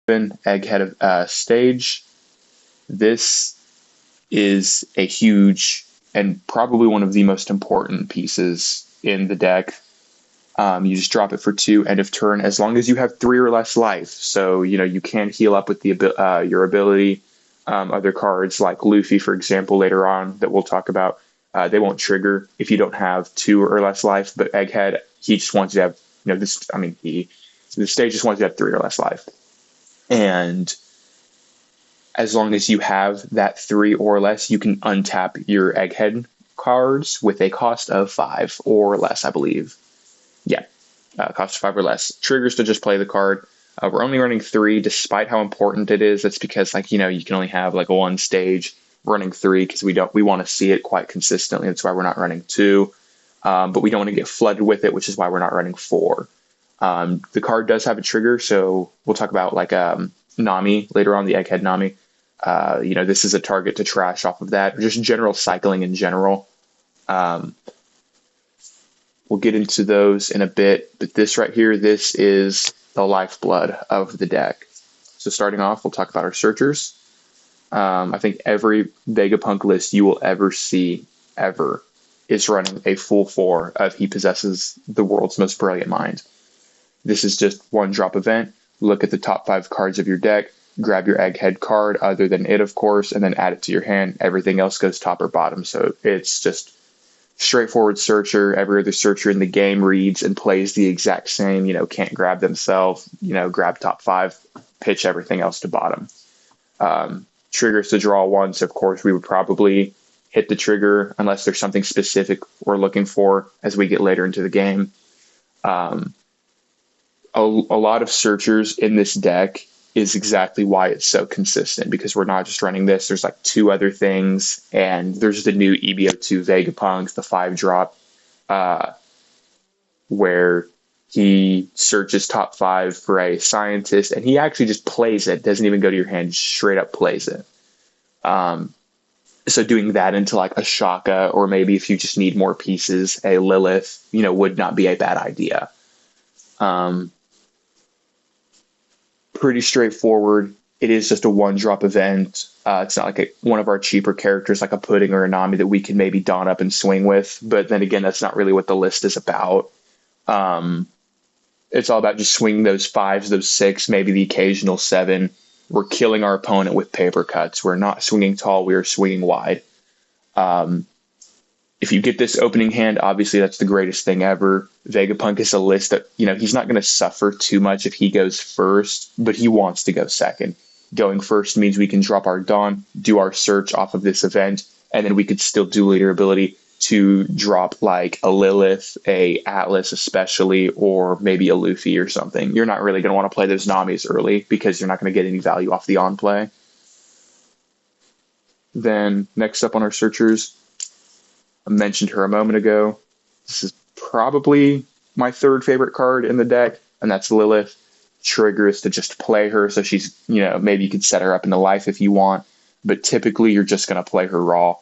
Egghead stage. This is a huge and probably one of the most important pieces in the deck. You just drop it for 2 end of turn as long as you have 3 or less life. So you can heal up with your ability. Other cards like Luffy, for example, later on that we'll talk about, they won't trigger if you don't have 2 or less life. But Egghead, he just wants you to have this. I mean, the stage just wants you to have 3 or less life, and as long as you have that 3 or less, you can untap your Egghead cards with a cost of 5 or less, I believe. Yeah, cost of 5 or less. Triggers to just play the card. We're only running 3, despite how important it is. That's because, you can only have like one stage running 3 because we want to see it quite consistently. That's why we're not running 2. But we don't want to get flooded with it, which is why we're not running 4. The card does have a trigger, so we'll talk about Nami later on, the Egghead Nami. This is a target to trash off of that, or just general cycling in general. We'll get into those in a bit, but this right here, this is the lifeblood of the deck. So starting off, we'll talk about our searchers. I think every Vegapunk list you will ever see, ever, is running a full 4 of He Possesses the World's Most Brilliant Mind. This is just one drop event. Look at the top 5 cards of your deck, grab your Egghead card, other than it, of course, and then add it to your hand. Everything else goes top or bottom. So it's just straightforward searcher. Every other searcher in the game reads and plays the exact same. Can't grab themselves, grab top 5, pitch everything else to bottom. Triggers to draw once, of course, we would probably hit the trigger unless there's something specific we're looking for as we get later into the game. A lot of searchers in this deck is exactly why it's so consistent, because we're not just running this. There's 2 other things, and there's the new EB02 Vegapunk, the 5-drop, where he searches top 5 for a scientist, and he actually just plays it, doesn't even go to your hand, just straight up plays it. So doing that into a Shaka, or maybe if you just need more pieces, a Lilith, would not be a bad idea. Pretty straightforward. It is just a 1-drop event. It's not one of our cheaper characters like a Pudding or a Nami that we can maybe don up and swing with. But then again, that's not really what the list is about. It's all about just swinging those 5s, those 6, maybe the occasional 7. We're killing our opponent with paper cuts. We're not swinging tall. We are swinging wide. If you get this opening hand, obviously that's the greatest thing ever. Vegapunk is a list that, he's not going to suffer too much if he goes first, but he wants to go second. Going first means we can drop our Dawn, do our search off of this event, and then we could still do later ability to drop a Lilith, a Atlas especially, or maybe a Luffy or something. You're not really going to want to play those Namis early because you're not going to get any value off the on play. Then next up on our searchers, I mentioned her a moment ago. This is probably my 3rd favorite card in the deck, and that's Lilith. Trigger is to just play her, so she's, maybe you could set her up into life if you want, but typically you're just going to play her raw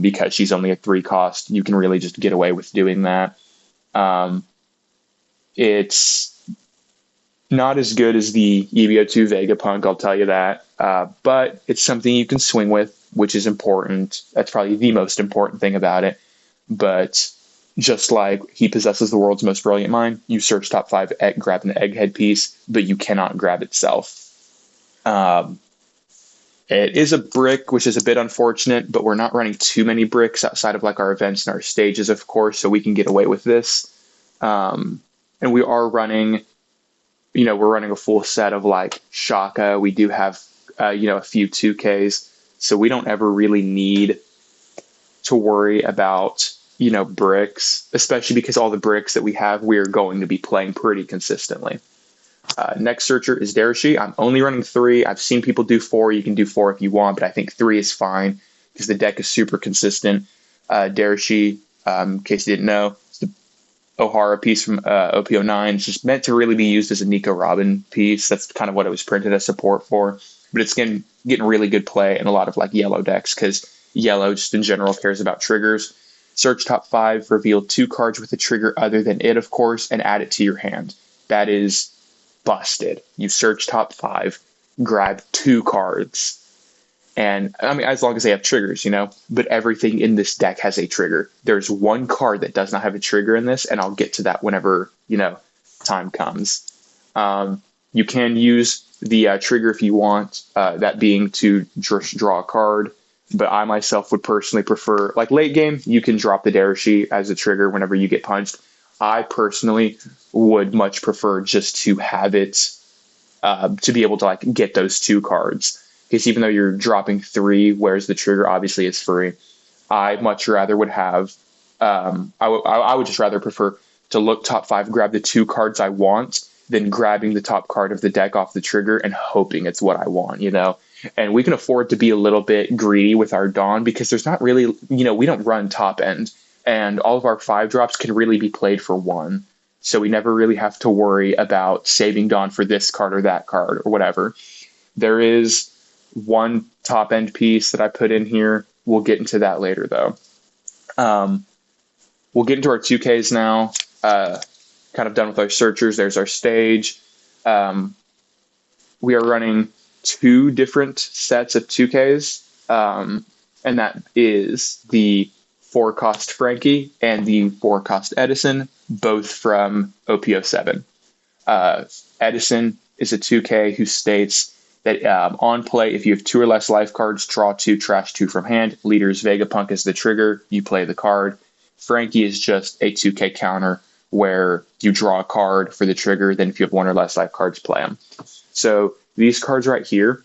because she's only a 3 cost. You can really just get away with doing that. It's not as good as the EB02 Vegapunk, I'll tell you that, but it's something you can swing with, which is important. That's probably the most important thing about it. But just like He Possesses the World's Most Brilliant Mind, you search top 5, grab an Egghead piece, but you cannot grab itself. It is a brick, which is a bit unfortunate, but we're not running too many bricks outside of our events and our stages, of course, so we can get away with this. And we are running, we're running a full set of Shaka. We do have, a few 2Ks. So we don't ever really need to worry about, bricks, especially because all the bricks that we have, we're going to be playing pretty consistently. Next searcher is Darashi. I'm only running 3. I've seen people do 4. You can do 4 if you want, but I think 3 is fine because the deck is super consistent. Darashi, in case you didn't know, it's the Ohara piece from OP09. It's just meant to really be used as a Nico Robin piece. That's kind of what it was printed as support for. But it's getting really good play in a lot of yellow decks because yellow just in general cares about triggers. Search top 5, reveal 2 cards with a trigger other than it, of course, and add it to your hand. That is busted. You search top 5, grab 2 cards. And I mean, as long as they have triggers, but everything in this deck has a trigger. There's one card that does not have a trigger in this, and I'll get to that whenever, time comes. You can use the trigger if you want, that being to draw a card. But I myself would personally prefer, like late game, you can drop the Darashi as a trigger whenever you get punched. I personally would much prefer just to have it, to be able to like get those 2 cards. Because even though you're dropping 3, whereas the trigger obviously is free, I much rather would have, I would just rather prefer to look top 5, grab the 2 cards I want, than grabbing the top card of the deck off the trigger and hoping it's what I want, And we can afford to be a little bit greedy with our Dawn because there's not really, we don't run top end. And all of our 5 drops can really be played for 1. So we never really have to worry about saving Dawn for this card or that card or whatever. There is one top end piece that I put in here. We'll get into that later though. We'll get into our 2Ks now. Kind of done with our searchers. There's our stage. We are running 2 different sets of 2Ks. And that is the 4-cost Frankie and the 4-cost Edison, both from OP07. Edison is a 2K who states that on play, if you have 2 or less life cards, draw 2, trash 2 from hand. Leader's Vegapunk is the trigger. You play the card. Frankie is just a 2K counter where you draw a card for the trigger. Then if you have 1 or less life cards, play them. So these cards right here,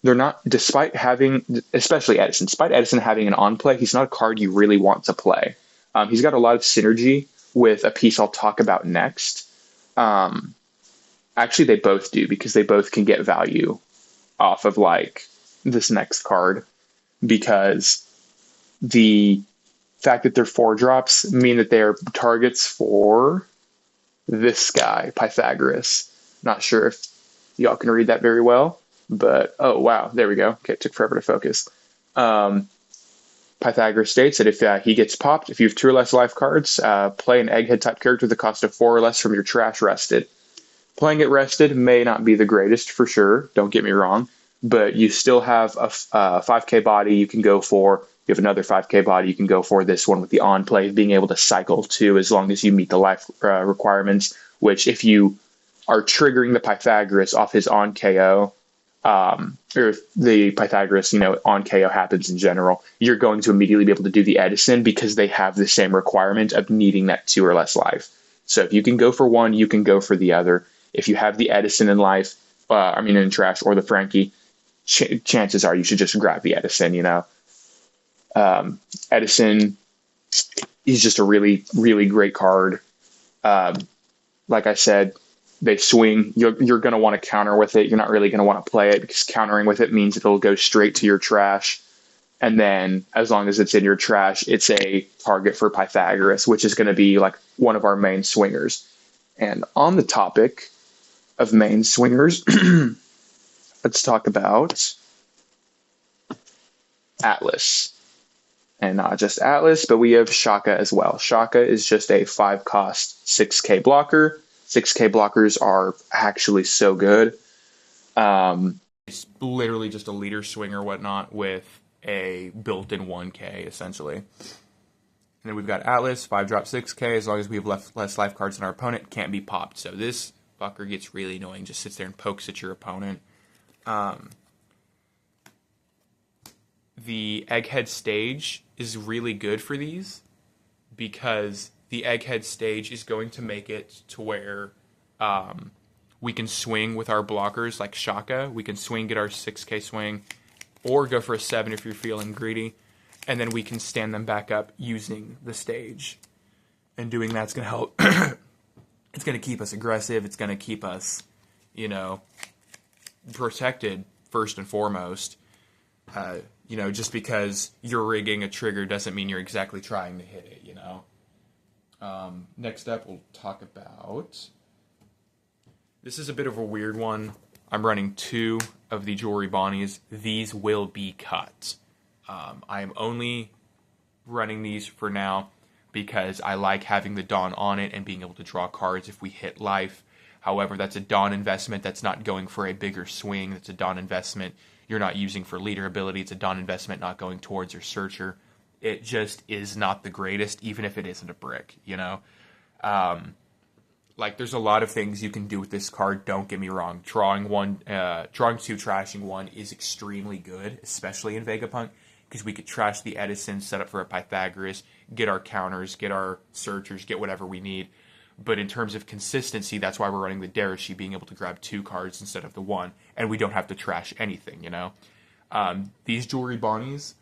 they're not, despite having, especially Edison, despite Edison having an on play, he's not a card you really want to play. He's got a lot of synergy with a piece I'll talk about next. Actually, they both do because they both can get value off of like this next card, because the fact that they're 4 drops mean that they're targets for this guy, Pythagoras. Not sure if y'all can read that very well, but oh wow, there we go. Okay, it took forever to focus. Pythagoras states that if he gets popped, if you have 2 or less life cards, play an egghead type character with a cost of 4 or less from your trash rested. Playing it rested may not be the greatest for sure, don't get me wrong, but you still have a 5k body you can go for. You have another 5k body you can go for. This one with the on play, being able to cycle 2 as long as you meet the life requirements, which if you are triggering the Pythagoras off his on KO, or if the Pythagoras, on KO happens in general, you're going to immediately be able to do the Edison because they have the same requirement of needing that 2 or less life. So if you can go for one, you can go for the other. If you have the Edison in life, in trash, or the Frankie, chances are you should just grab the Edison, Edison, he's just a really, really great card. Like I said, they swing. You're going to want to counter with it. You're not really going to want to play it because countering with it means it'll go straight to your trash. And then as long as it's in your trash, it's a target for Pythagoras, which is going to be like one of our main swingers. And on the topic of main swingers, let's talk about Atlas. And not just Atlas, but we have Shaka as well. Shaka is just a 5-cost 6k blocker. 6k blockers are actually so good. It's literally just a leader swing or whatnot with a built-in 1k, essentially. And then we've got Atlas, 5-drop 6k. As long as we have less life cards than our opponent, can't be popped. So this fucker gets really annoying, just sits there and pokes at your opponent. The Egghead stage is really good for these because the Egghead stage is going to make it to where we can swing with our blockers like Shaka. We can swing, get our 6k swing, or go for a 7 if you're feeling greedy. And then we can stand them back up using the stage. And doing that's going to help. It's going to keep us aggressive. It's going to keep us, protected first and foremost. Just because you're rigging a trigger doesn't mean you're exactly trying to hit it, Next up, we'll talk about... This is a bit of a weird one. I'm running 2 of the Jewelry Bonnies. These will be cut. I am only running these for now because I like having the Dawn on it and being able to draw cards if we hit life. However, that's a Dawn investment that's not going for a bigger swing. That's a Dawn investment you're not using for leader ability. It's a Dawn investment not going towards your searcher. It just is not the greatest, even if it isn't a brick, you know? Like, there's a lot of things you can do with this card, don't get me wrong. Drawing two, trashing one is extremely good, especially in Vegapunk, because we could trash the Edison, set up for a Pythagoras, get our counters, get our searchers, get whatever we need. But in terms of consistency, that's why we're running the Derishi, being able to grab 2 cards instead of the 1, and we don't have to trash anything, you know? These Jewelry Bonnies,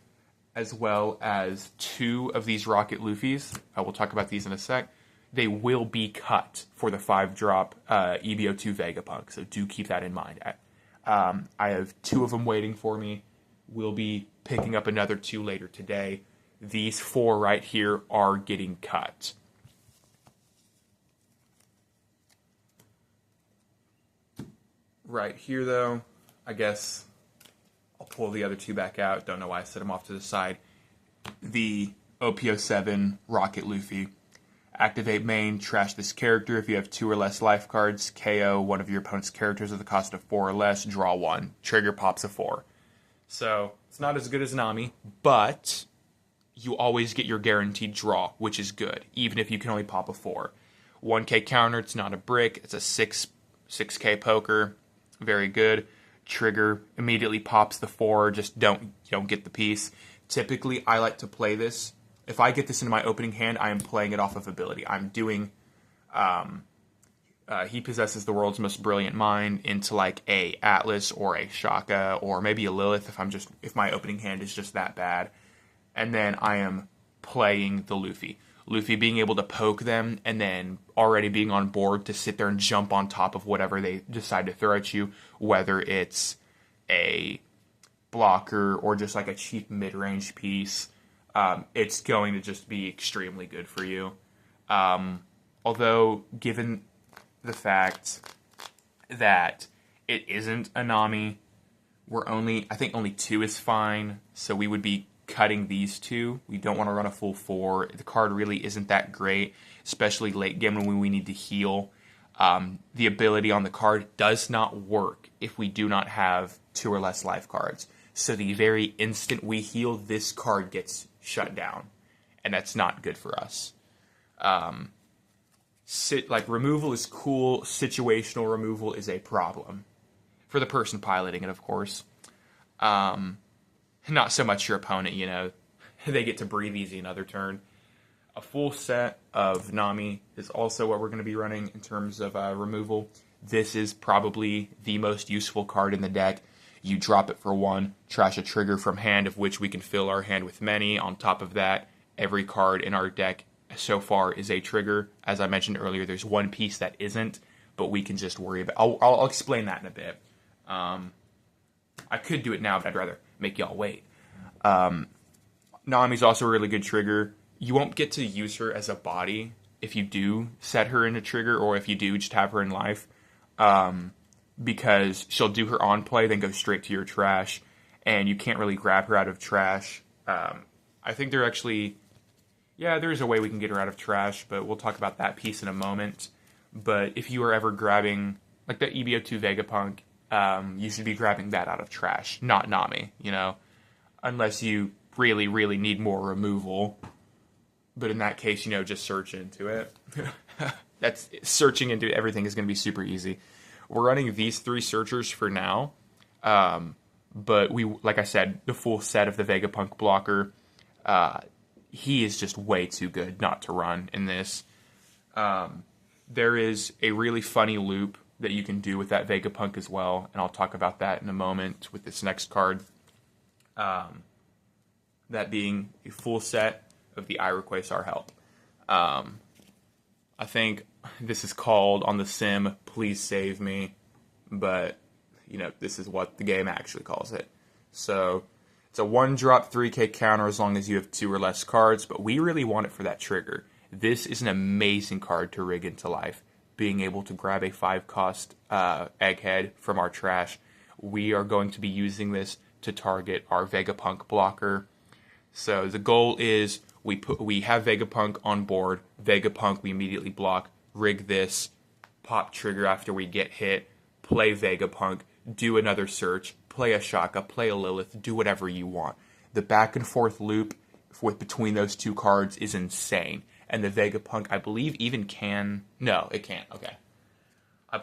as well as 2 of these Rocket Luffys, I will talk about these in a sec, they will be cut for the 5-drop EB02 Vegapunk, so do keep that in mind. I have 2 of them waiting for me. We'll be picking up another 2 later today. These 4 right here are getting cut. Right here, though, I guess I'll pull the other 2 back out. Don't know why I set them off to the side. The OP07 Rocket Luffy. Activate main, trash this character. If you have 2 or less life cards, KO one of your opponent's characters at the cost of 4 or less, draw 1. Trigger pops a 4. So, it's not as good as Nami, but you always get your guaranteed draw, which is good, even if you can only pop a 4. 1k counter, it's not a brick, it's a 6k poker. Very good. Trigger immediately pops the 4. Just don't get the piece. Typically, I like to play this. If I get this into my opening hand, I am playing it off of ability. I'm doing. He possesses the world's most brilliant mind into like a Atlas or a Shaka or maybe a Lilith if my opening hand is just that bad, and then I am playing the Luffy. Luffy being able to poke them and then already being on board to sit there and jump on top of whatever they decide to throw at you, whether it's a blocker or just like a cheap mid-range piece. It's going to just be extremely good for you. Although, given the fact that it isn't a Nami, I think only 2 is fine, so we would be cutting these 2. We don't want to run a full 4. The card really isn't that great, especially late game when we need to heal. The ability on the card does not work if we do not have 2 or less life cards. So the very instant we heal, this card gets shut down, and that's not good for us. Removal is cool. Situational removal is a problem for the person piloting it, of course. Not so much your opponent, you know. They get to breathe easy another turn. A full set of Nami is also what we're going to be running in terms of removal. This is probably the most useful card in the deck. You drop it for 1, trash a trigger from hand, of which we can fill our hand with many. On top of that, every card in our deck so far is a trigger. As I mentioned earlier, there's 1 piece that isn't, but we can just worry about. I'll explain that in a bit. I could do it now, but I'd rather make y'all wait. Nami's also a really good trigger. You won't get to use her as a body if you do set her in a trigger, or if you do just have her in life. Because she'll do her on play, then go straight to your trash, and you can't really grab her out of trash. I think there is a way we can get her out of trash, but we'll talk about that piece in a moment. But if you are ever grabbing, like the EB02 Vegapunk, you should be grabbing that out of trash, not Nami, you know, unless you really, really need more removal. But in that case, you know, just search into it. Searching into everything is going to be super easy. We're running these 3 searchers for now, but like I said, the full set of the Vegapunk blocker, he is just way too good not to run in this. There is a really funny loop that you can do with that Vegapunk as well, and I'll talk about that in a moment with this next card. That being a full set of the I Request Our Help. I think this is called on the sim, Please Save Me, but, you know, this is what the game actually calls it. So, it's a 1-drop 3k counter as long as you have 2 or less cards, but we really want it for that trigger. This is an amazing card to rig into life. Being able to grab a 5-cost egghead from our trash. We are going to be using this to target our Vegapunk blocker. So the goal is we have Vegapunk on board. Vegapunk we immediately block. Rig this. pop trigger after we get hit, play Vegapunk, do another search, play a Shaka, play a Lilith, do whatever you want. The back and forth loop with between those two cards is insane. And the Vegapunk, I believe, even can... No, it can't. Okay.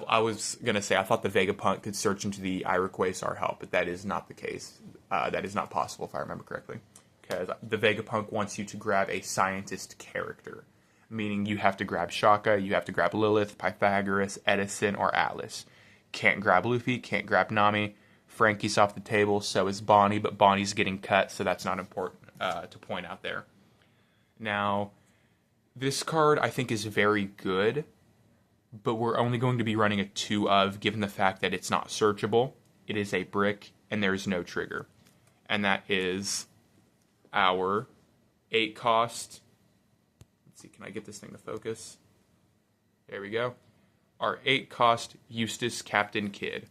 I was going to say, I thought the Vegapunk could search into the Iroquois help, but that is not the case. That is not possible, if I remember correctly. Because the Vegapunk wants you to grab a scientist character. Meaning you have to grab Shaka, you have to grab Lilith, Pythagoras, Edison, or Atlas. Can't grab Luffy, can't grab Nami. Frankie's off the table, so is Bonnie, but Bonnie's getting cut, so that's not important to point out there. Now, this card I think is very good, but we're only going to be running a 2 of, given the fact that it's not searchable. It is a brick, and there's no trigger. And that is our 8 cost... Let's see, can I get this thing to focus? There we go. Our 8 cost Eustace Captain Kidd.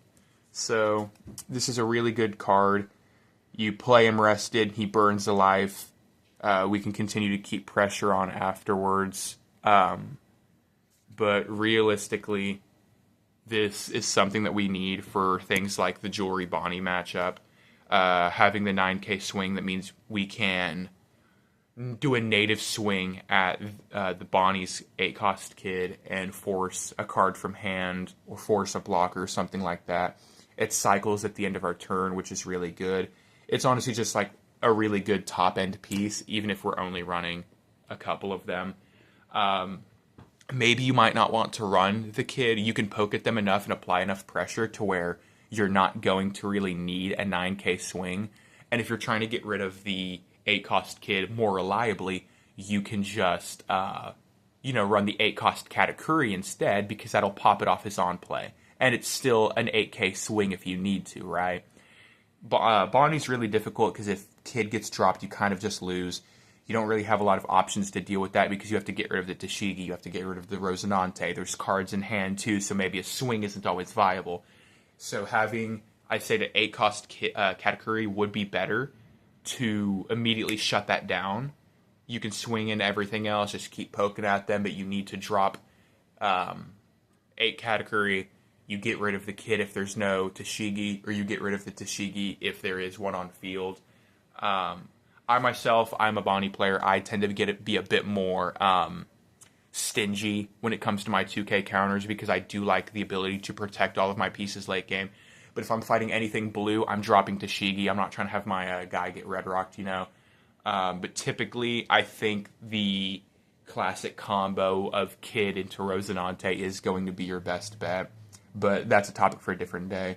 So, this is a really good card. You play him rested, he burns alive. We can continue to keep pressure on afterwards. But realistically, this is something that we need for things like the Jewelry Bonnie matchup. Having the 9k swing, that means we can do a native swing at the Bonnie's 8-cost Kid and force a card from hand or force a blocker or something like that. It cycles at the end of our turn, which is really good. It's honestly just like a really good top-end piece, even if we're only running a couple of them. Maybe you might not want to run the Kid. You can poke at them enough and apply enough pressure to where you're not going to really need a 9k swing. And if you're trying to get rid of the 8-cost Kid more reliably, you can just, run the 8-cost Katakuri instead, because that'll pop it off his on-play. And it's still an 8k swing if you need to, right? Bonnie's really difficult, because if Kid gets dropped, you kind of just lose. You don't really have a lot of options to deal with that, because you have to get rid of the Tashigi, you have to get rid of the Rosinante. There's cards in hand, too, so maybe a swing isn't always viable. So having, I'd say, the 8-cost Katakuri would be better to immediately shut that down. You can swing in everything else, just keep poking at them, but you need to drop 8 Katakuri. You get rid of the Kid if there's no Tashigi, or you get rid of the Tashigi if there is one on field. I myself, I'm a Bonnie player. I tend to be a bit more stingy when it comes to my 2K counters, because I do like the ability to protect all of my pieces late game. But if I'm fighting anything blue, I'm dropping Tashigi. I'm not trying to have my guy get red rocked, But typically, I think the classic combo of Kid into Rosinante is going to be your best bet. But that's a topic for a different day.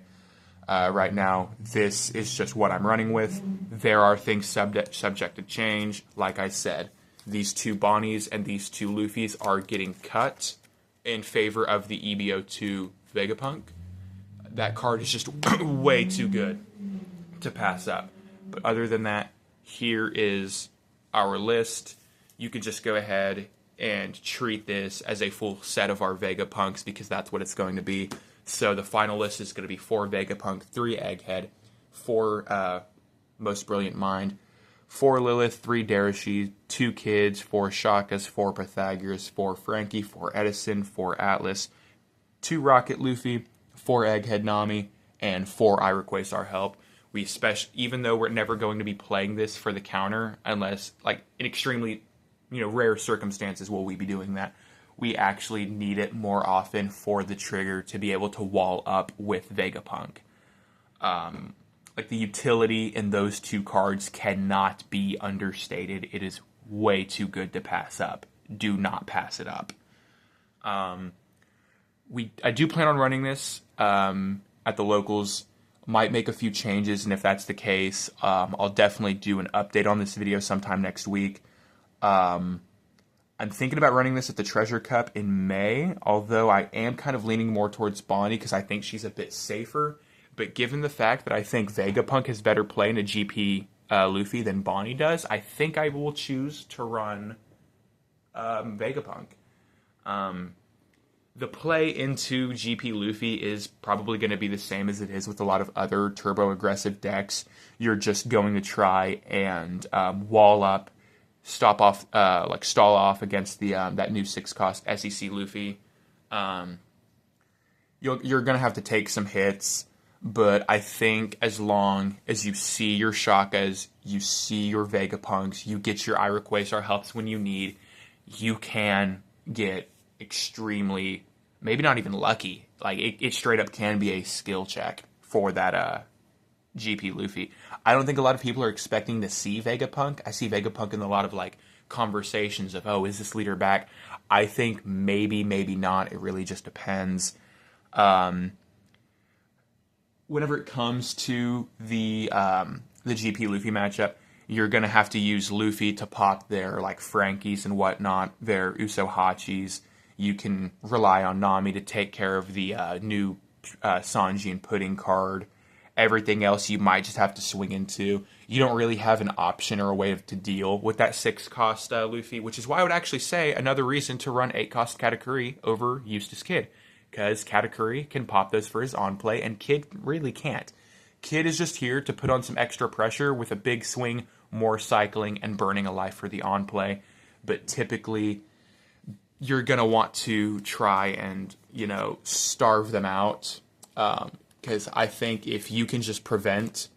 Right now, this is just what I'm running with. There are things subject to change. Like I said, these 2 Bonnies and these 2 Luffys are getting cut in favor of the EB02 Vegapunk. That card is just way too good to pass up. But other than that, here is our list. You could just go ahead and treat this as a full set of our Vegapunks, because that's what it's going to be. So the final list is going to be 4 Vegapunk, 3 Egghead, 4 Most Brilliant Mind, 4 Lilith, 3 Darashi, 2 Kids, 4 Shakas, 4 Pythagoras, 4 Frankie, 4 Edison, 4 Atlas, 2 Rocket Luffy, 4 Egghead Nami, and 4 Iroquois our help. We even though we're never going to be playing this for the counter, unless like in extremely rare circumstances will we be doing that. We actually need it more often for the trigger to be able to wall up with Vegapunk. Like the utility in those 2 cards cannot be understated. It is way too good to pass up. Do not pass it up. I do plan on running this at the locals. Might make a few changes, and if that's the case, I'll definitely do an update on this video sometime next week. I'm thinking about running this at the Treasure Cup in May, although I am kind of leaning more towards Bonnie because I think she's a bit safer. But given the fact that I think Vegapunk has better play in a GP Luffy than Bonnie does, I think I will choose to run Vegapunk. The play into GP Luffy is probably going to be the same as it is with a lot of other turbo-aggressive decks. You're just going to try and wall up, stall off against the that new 6-cost SEC Luffy. you're going to have to take some hits, but I think as long as you see your Shakas, you see your Vegapunks, you get your Iroquois helps when you need, you can get extremely, maybe not even lucky. Like, it straight up can be a skill check for that GP Luffy. I don't think a lot of people are expecting to see Vegapunk. I see Vegapunk in a lot of, like, conversations of, oh, is this leader back? I think maybe, maybe not. It really just depends. Whenever it comes to the GP Luffy matchup, you're gonna have to use Luffy to pop their like Frankies and whatnot, their Uso Hachis. You can rely on Nami to take care of the new Sanji and Pudding card. Everything else you might just have to swing into. You don't really have an option or a way to deal with that 6-cost Luffy, which is why I would actually say another reason to run 8-cost Katakuri over Eustace Kid. Because Katakuri can pop those for his on-play, and Kid really can't. Kid is just here to put on some extra pressure with a big swing, more cycling, and burning a life for the on-play. But typically, you're going to want to try and, starve them out. Because I think if you can just prevent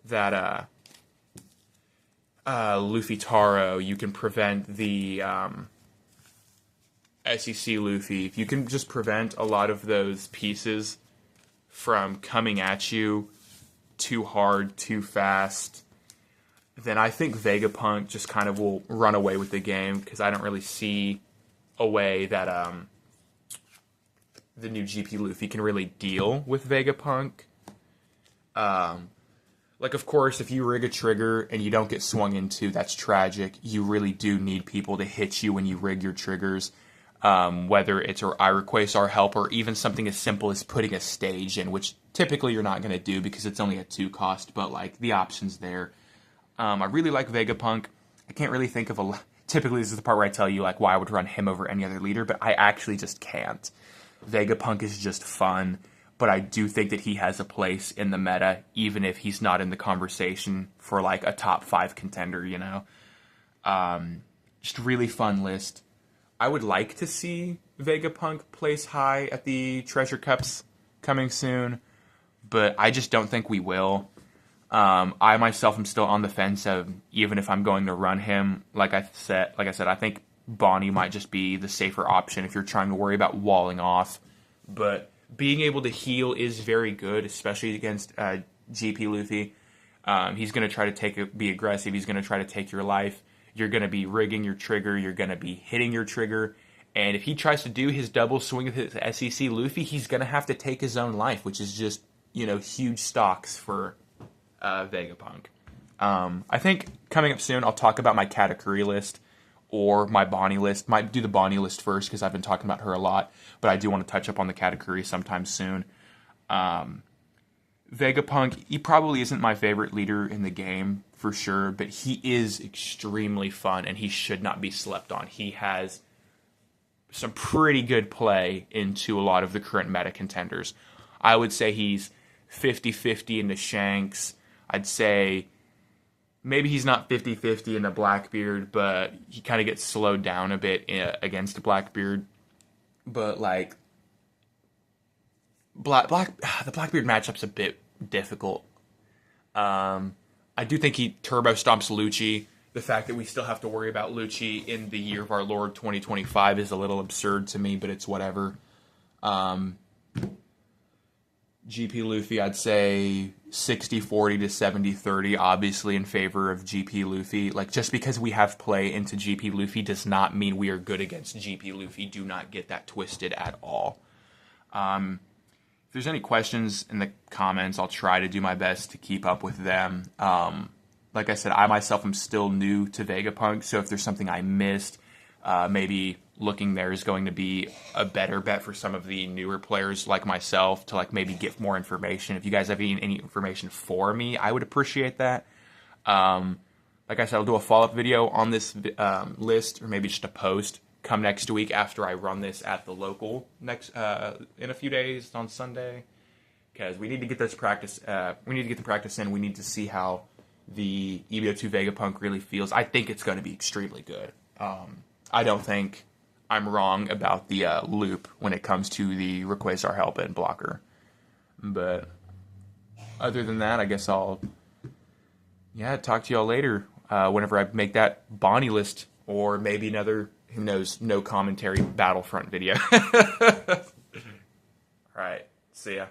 that Luffy Taro, you can prevent the SEC Luffy, if you can just prevent a lot of those pieces from coming at you too hard, too fast, then I think Vegapunk just kind of will run away with the game, because I don't really see a way that the new GP Luffy can really deal with Vegapunk. Like, of course, if you rig a trigger and you don't get swung into, that's tragic. You really do need people to hit you when you rig your triggers. Whether it's or Iroquois our help, or even something as simple as putting a stage in, which typically you're not going to do because it's only a 2-cost, but like the options there. I really like Vegapunk. I can't really think of typically this is the part where I tell you like why I would run him over any other leader, but I actually just can't. Vegapunk is just fun, but I do think that he has a place in the meta, even if he's not in the conversation for like a top 5 contender, just really fun list. I would like to see Vegapunk place high at the Treasure Cups coming soon, but I just don't think we will. I myself am still on the fence of even if I'm going to run him. Like I said, I think Bonnie might just be the safer option if you're trying to worry about walling off. But being able to heal is very good, especially against GP Luffy. He's going to try to be aggressive. He's going to try to take your life. You're going to be rigging your trigger. You're going to be hitting your trigger. And if he tries to do his double swing with his SEC Luffy, he's going to have to take his own life, which is just, huge stocks for Vegapunk. I think coming up soon, I'll talk about my Katakuri list or my Bonnie list. Might do the Bonnie list first because I've been talking about her a lot, but I do want to touch up on the Katakuri sometime soon. Vegapunk, he probably isn't my favorite leader in the game, for sure, but he is extremely fun, and he should not be slept on. He has some pretty good play into a lot of the current meta contenders. I would say he's 50-50 into Shanks. I'd say maybe he's not 50-50 into Blackbeard, but he kind of gets slowed down a bit against Blackbeard. But, like, the Blackbeard matchup's a bit difficult. I do think he turbo stomps Lucci. The fact that we still have to worry about Lucci in the year of our Lord 2025 is a little absurd to me, but it's whatever. GP Luffy, I'd say 60-40 to 70-30, obviously in favor of GP Luffy. Like, just because we have play into GP Luffy does not mean we are good against GP Luffy. Do not get that twisted at all. If there's any questions in the comments, I'll try to do my best to keep up with them. Like I said, I myself am still new to Vegapunk, so if there's something I missed, maybe looking there is going to be a better bet for some of the newer players like myself to like maybe get more information. If you guys have any information for me, I would appreciate that. Like I said, I'll do a follow-up video on this list, or maybe just a post come next week after I run this at the local next in a few days on Sunday, because we need to get this practice. We need to get the practice in. We need to see how the EB02 Vegapunk really feels. I think it's going to be extremely good. I don't think I'm wrong about the loop when it comes to the Rayquaza Hellbent blocker. But other than that, I guess I'll talk to y'all later whenever I make that Bonnie list, or maybe another, who knows, no commentary Battlefront video. All right, see ya.